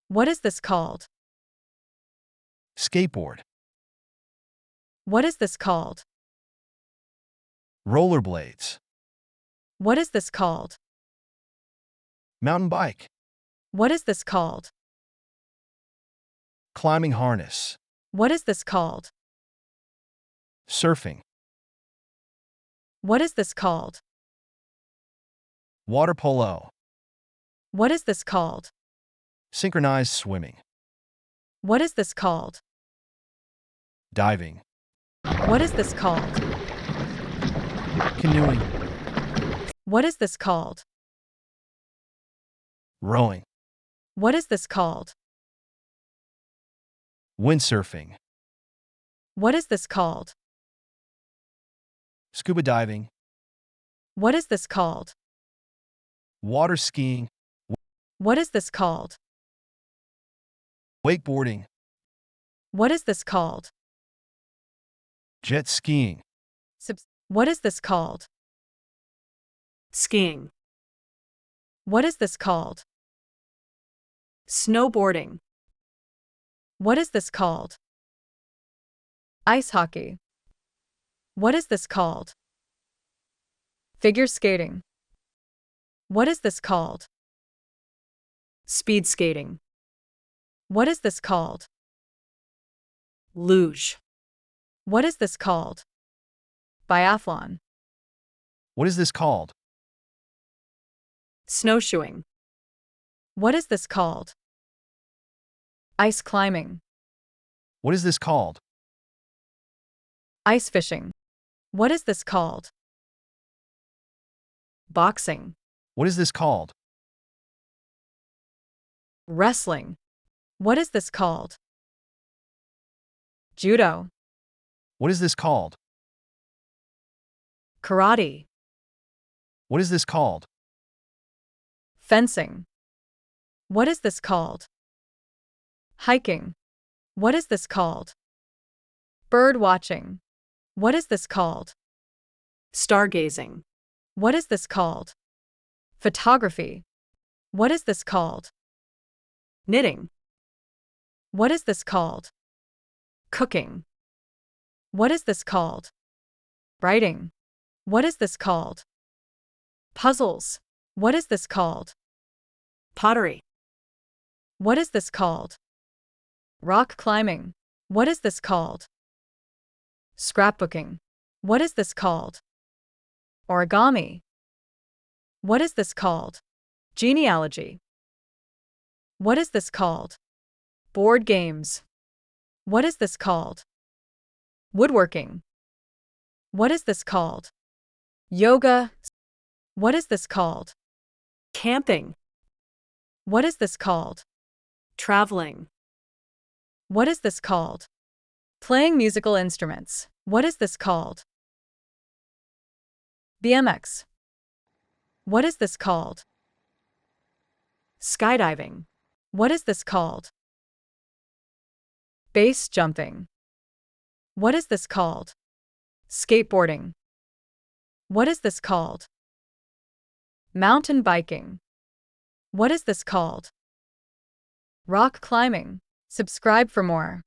What is this called? Skateboard. What is this called? Rollerblades. What is this called? Mountain bike. What is this called? Climbing harness. What is this called? Surfing. What is this called? Water polo. What is this called? Synchronized swimming. What is this called? Diving. What is this called? Canoeing. What is this called? Rowing. What is this called? Windsurfing. What is this called? Scuba diving. What is this called? Water skiing. What is this called? Wakeboarding. What is this called? Jet skiing. What is this called? Skiing. What is this called? Snowboarding. What is this called? Ice hockey. What is this called? Figure skating. What is this called? Speed skating. What is this called? Luge. What is this called? Biathlon. What is this called? Snowshoeing. What is this called? Ice climbing. What is this called? Ice fishing. What is this called? Boxing. What is this called? Wrestling. What is this called? Judo. What is this called? Karate. What is this called? Fencing. What is this called? Hiking. What is this called? Bird watching. What is this called? Stargazing. What is this called? Photography. What is this called? Knitting. What is this called? Cooking. What is this called? Writing. What is this called? Puzzles. What is this called? Pottery. What is this called? Rock climbing. What is this called? Scrapbooking. What is this called? Origami. What is this called? Genealogy. What is this called? Board games. What is this called? Woodworking. What is this called? Yoga. What is this called? Camping. What is this called? Traveling. What is this called? Playing musical instruments. What is this called? BMX. What is this called? Skydiving. What is this called? Base jumping. What is this called? Skateboarding. What is this called? Mountain biking. What is this called? Rock climbing. Subscribe for more.